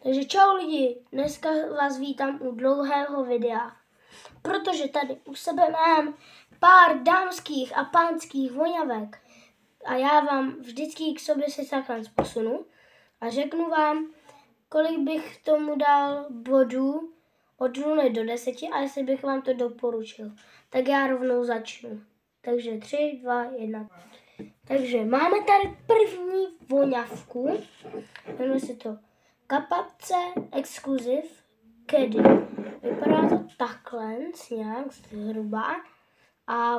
Takže čau lidi, dneska vás vítám u dlouhého videa, protože tady u sebe mám pár dámských a pánských voňavek a já vám vždycky k sobě se takhle posunu a řeknu vám, kolik bych tomu dal bodů od 0 do 10 a jestli bych vám to doporučil. Tak já rovnou začnu. Takže 3, 2, 1. Takže máme tady první voňavku, jmenuje se to Kapace Exclusive Caddy. Vypadá to takhle, nějak zhruba. A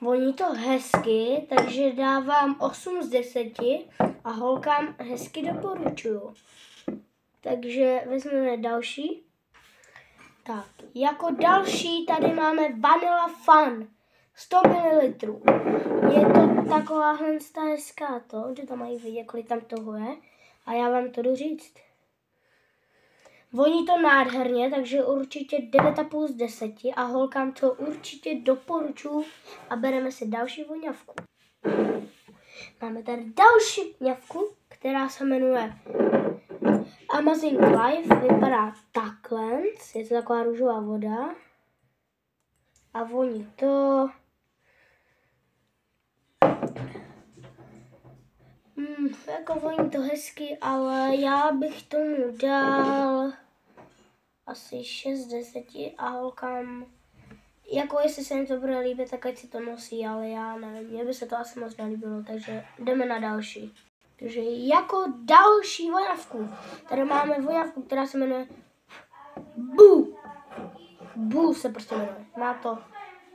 voní to hezky, takže dávám 8 z 10 a holkám hezky doporučuju. Takže vezmeme další. Tak, jako další tady máme Vanilla Fun 100 ml. Je to taková hezká to, že tam mají vidět, kolik tam toho je. A já vám to jdu říct. Voní to nádherně, takže určitě 9,5 z 10 a holkám to určitě doporučuji a bereme si další voňavku. Máme tady další voňavku, která se jmenuje Amazing Life, vypadá takhle, je to taková růžová voda a voní to jako voní to hezky, ale já bych tomu dal asi 6 z 10 a holkám, jako jestli se jim to bude líbit, tak ať si to nosí, ale já nevím, mně by se to asi moc nelíbilo, takže jdeme na další. Takže jako další voňavku, tady máme voňavku, která se jmenuje Boo. Boo se prostě jmenuje. Má to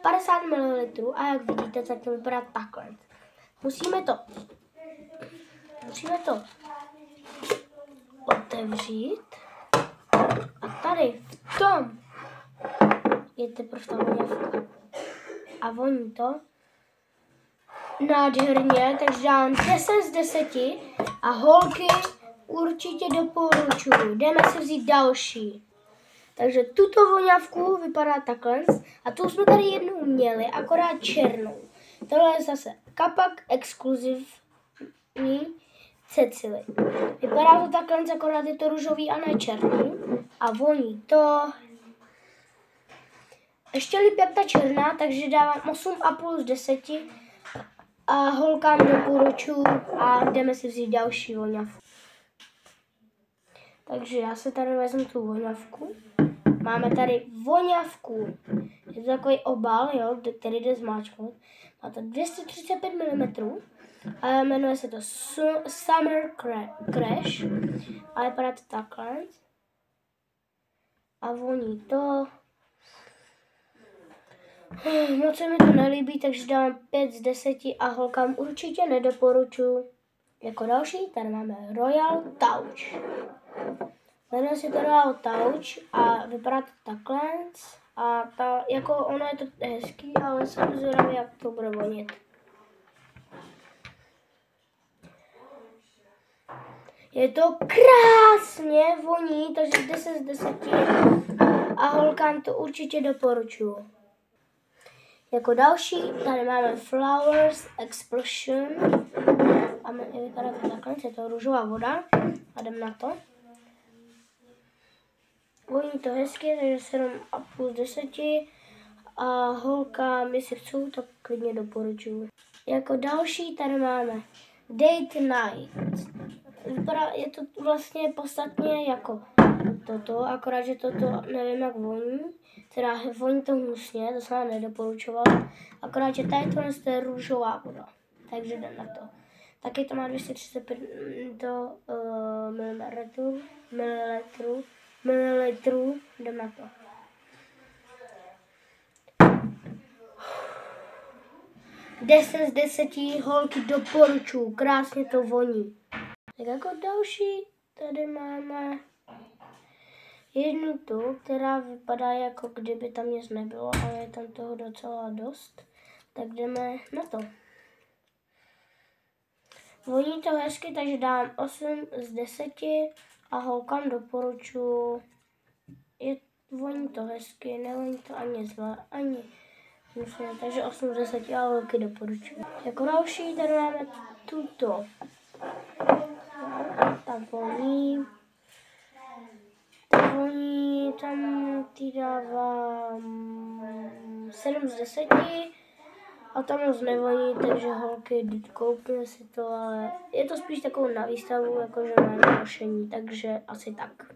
50 ml a jak vidíte, tak to vypadá takhle. Musíme to otevřít a tady v tom je teprve ta voňavka. A voní to nádherně, takže dám 10 z 10 a holky určitě doporučuji. Jdeme si vzít další. Takže tuto voňavku vypadá takhle a tu jsme tady jednou měli, akorát černou. Tohle je zase Kapak exkluzivní Cecily. Vypadá to takhle, akorát je to růžový a ne černý a voní to ještě líp jak ta černá, takže dávám 8,5 z 10 a holkám doporučuji a jdeme si vzít další voňavku. Takže já se tady vezmu tu voňavku. Máme tady voňavku. Je to takový obal, jo, který jde zmáčknout. Má to 235 mm a jmenuje se to Summer Crash. A vypadá to takhle. A voní to moc se mi to nelíbí, takže dám 5 z 10 a holkám určitě nedoporučuji. Jako další tady máme Royal Touch. Jmenuje se to Royal Touch a vypadá to takhle. A jako ono je to hezký, ale jsem zvědavý, jak to bude vonit. Je to krásně voní, takže 10 z 10 a holkám to určitě doporučuji. Jako další tady máme Flowers Explosion a vypadá to takhle, je to růžová voda a jdem na to. Voní to hezky, takže 7,5 z 10 a holkám, jestli chcou, tak klidně doporučuji. Jako další tady máme Date Night. Je to vlastně podstatně jako toto, akorát, že toto nevím jak voní. Teda voní to hnusně, to jsem vám nedoporučoval. Akorát, že tady to je růžová voda. Takže jdem na to. Taky to má 235 mililitrů. Jdem na to. Deset z 10 holky doporučuji, krásně to voní. Tak jako další tady máme jednu tu, která vypadá jako kdyby tam nic nebylo, ale je tam toho docela dost. Tak jdeme na to. Voní to hezky, takže dám 8 z 10 a holkám doporučuji. Voní to hezky, nevoní to ani zle, ani myslím, takže 8 z 10 a holky doporučuji. Jako další tady máme tuto Ta voní, tam ty dávám 7 z 10 a tam moc nevoní, takže holky, koupíme si to, ale je to spíš takovou na výstavu, jakože na nošení, takže asi tak.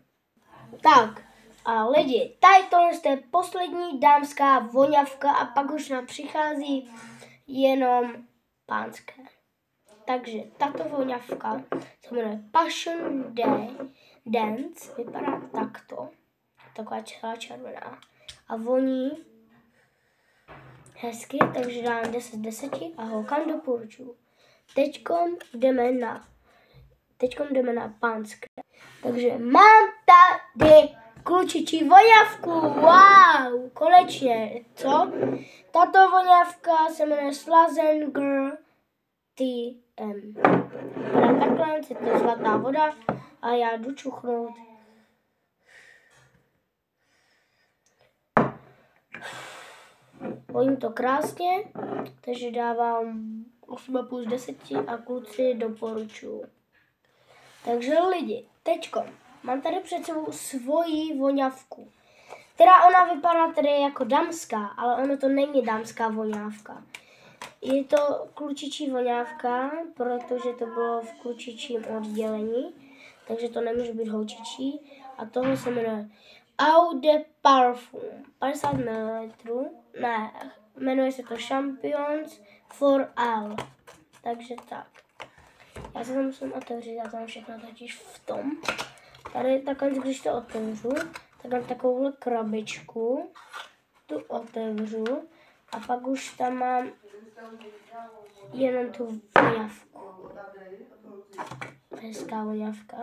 Tak a lidi, tady tohle je poslední dámská voňavka a pak už nám přichází jenom pánské. Takže tato voňavka se jmenuje Passion Dance, vypadá takto, taková celá červená a voní hezky, takže dám 10 z 10 a holkám doporučuji. Teďkom jdeme na pánské. Takže mám tady klučičí voňavku, wow, konečně, co? Tato voňavka se jmenuje Slazenger TM. Takhle je to zlatá voda a já jdu čuchnout. Voní to krásně, takže dávám 8,5 z 10 a kluci doporučuji. Takže lidi, teďko mám tady před sebou svoji voňavku, která ona vypadá tady jako dámská, ale ono to není dámská voňávka. Je to klučičí voňávka, protože to bylo v klučičím oddělení, takže to nemůže být holčičí. A tohle se jmenuje Eau de Parfum, 50 ml, ne, jmenuje se to Champions for All, takže tak. Já se to musím otevřít, já tam všechno totiž v tom. Tady takhle, když to otevřu, tak mám takovouhle krabičku, tu otevřu a pak už tam mám jenom tu voňavku. Hezká voňavka.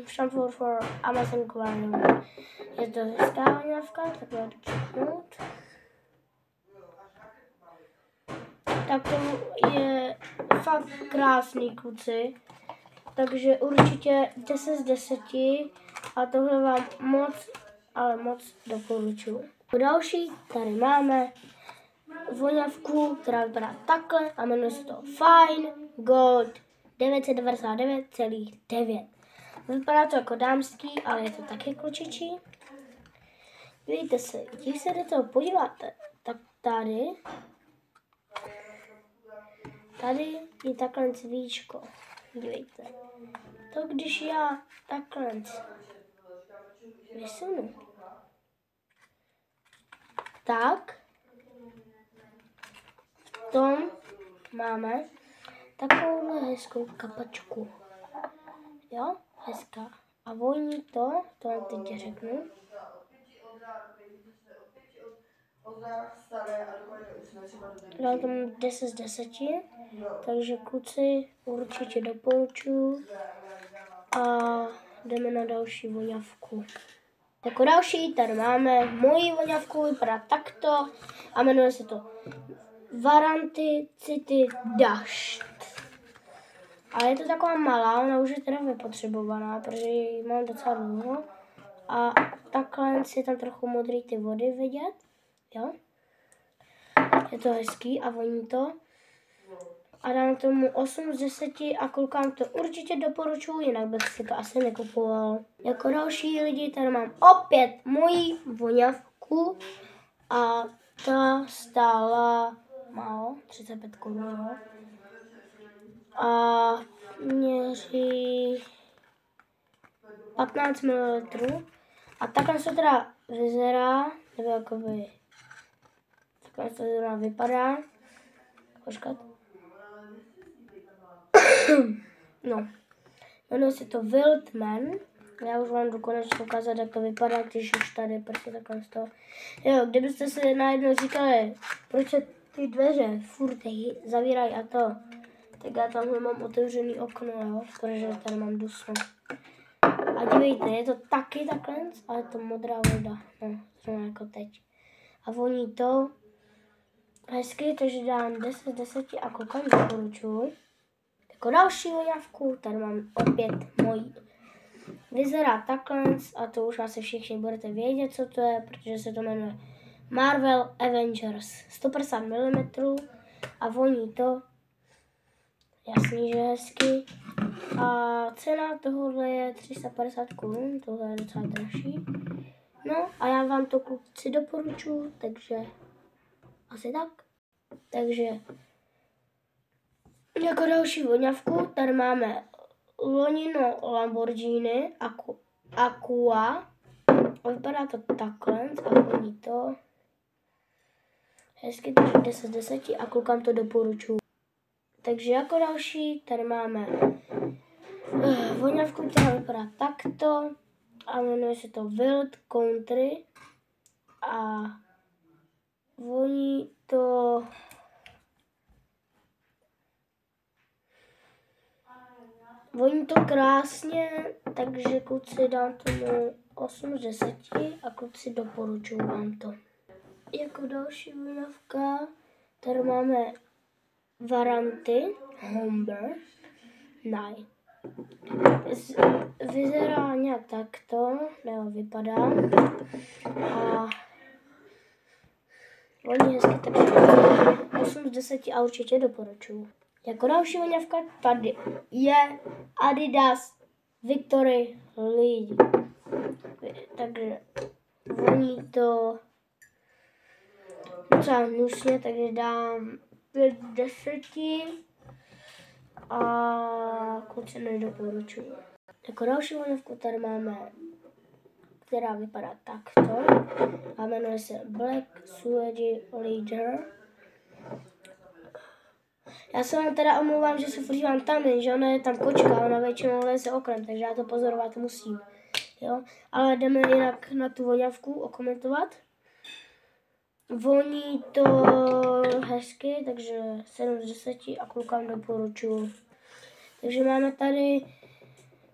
Shampoo for Amazon Aquarium. Je to hezká voňavka, tak já to čeknout. Tak to je fakt krásný, kluci. Takže určitě 10 z 10 a tohle vám moc, ale moc doporučuji. Další tady máme voňavku, která vypadá takhle a jmenuje se to Fine Gold 999,9. Vypadá to jako dámský, ale je to taky klučičí. Vidíte se, když se do toho podíváte, tak tady je takhle víčko. Dívejte. To když já takhle vysunu, tak v tom máme takovouhle hezkou kapačku. Jo, hezká. A voní to vám teď řeknu. Dám tomu 10 z 10, takže kluci určitě doporučuji a jdeme na další voňavku. Jako další tady máme moji voňavku, vypadá takto a jmenuje se to Varanti City Dust. Ale je to taková malá, ona už je teda vypotřebovaná, protože ji mám docela dlouho. A takhle je tam trochu modrý ty vody vidět, jo. Je to hezký a voní to. A dám tomu 8 z 10 a klukám to určitě doporučuji, jinak bych si to asi nekupoval. Jako další lidi tady mám opět moji voňavku a ta stála málo, 35 korun. A měří 15 ml. A takhle se teda vyzerá, nebo jakoby takhle se teda vypadá. Počkat. No, jmenuje se to Wildman. Já už vám jdu konečně ukázat, jak to vypadá, když už tady prostě takhle z toho. Jo, kdybyste se najednou říkali, proč se ty dveře furt zavírají a to, tak já tamhle mám otevřený okno, jo, protože tady mám dusno. A dívejte, je to taky takhle, ale je to modrá voda, no, zrovna jako teď. A voní to hezky, takže dám 10 z 10 a koukám doporučuji. Jako další voňavku, tady mám opět mojí. Vyzerá takhle a to už asi všichni budete vědět, co to je, protože se to jmenuje Marvel Avengers 150 mm a voní to Jasný, že hezky. A cena tohohle je 350 korun, tohle je docela dražší. No a já vám to kluci doporučuji, takže asi tak. Takže jako další voňavku tady máme Lonino Lamborghini Aqua. Vypadá to takhle a voní to hezky, takže 10 z 10 a klukám to doporučuji. Takže jako další tady máme voňavku, která vypadá takto a jmenuje se to Wild Country a voní to krásně, takže kluci dám tomu 8 z 10 a kluci doporučuji vám to. Jako další voňavka tady máme Varanty Homber Night. Vyzerá nějak takto, nebo vypadá. A voní hezky, takže 8 z 10 a určitě doporučuji. Jako další voňavka tady je Adidas Victory Lead. Takže voní to docela hnusně, takže dám 5 z 10 a kluci nedoporučuji. Jako další voňavku tady máme, která vypadá takto a jmenuje se Black Suede Leader. Já se vám teda omlouvám, že se podívám tam, že ona je tam kočka, ona většinou leze oknem, takže já to pozorovat musím. Jo? Ale jdeme jinak na tu voňavku okomentovat. Voní to hezky, takže 7 z 10 a klukám doporučuji. Takže máme tady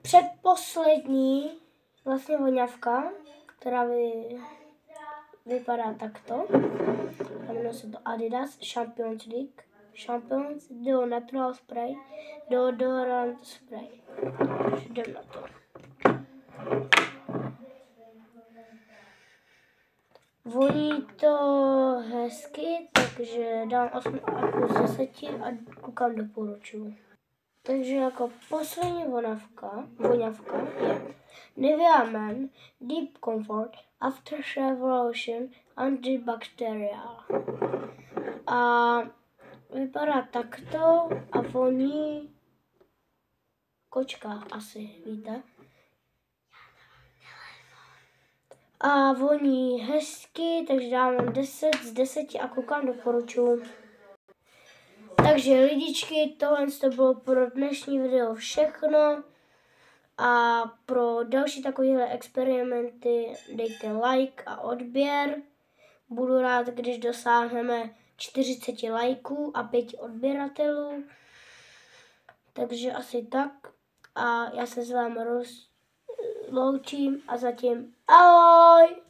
předposlední vlastně voňavka, která vypadá takto. A jmenuje se to Adidas Champions League. Champions Deo Natural Spray, Deodorant Spray. Takže jdem na to. Voní to hezky, takže dám 8,5 z 10 a klukám doporučuji. Takže jako poslední voňavka je Nivea Men Deep Comfort Aftershave Lotion Antibacterial. A vypadá takto a voní kočka, asi víte. A voní hezky, takže dám 10 z 10 a klukám doporučuji. Takže lidičky, tohle to bylo pro dnešní video všechno. A pro další takovéhle experimenty dejte like a odběr. Budu rád, když dosáhneme 40 lajků a 5 odběratelů. Takže asi tak. A já se s vámi rozloučím a zatím ahoj!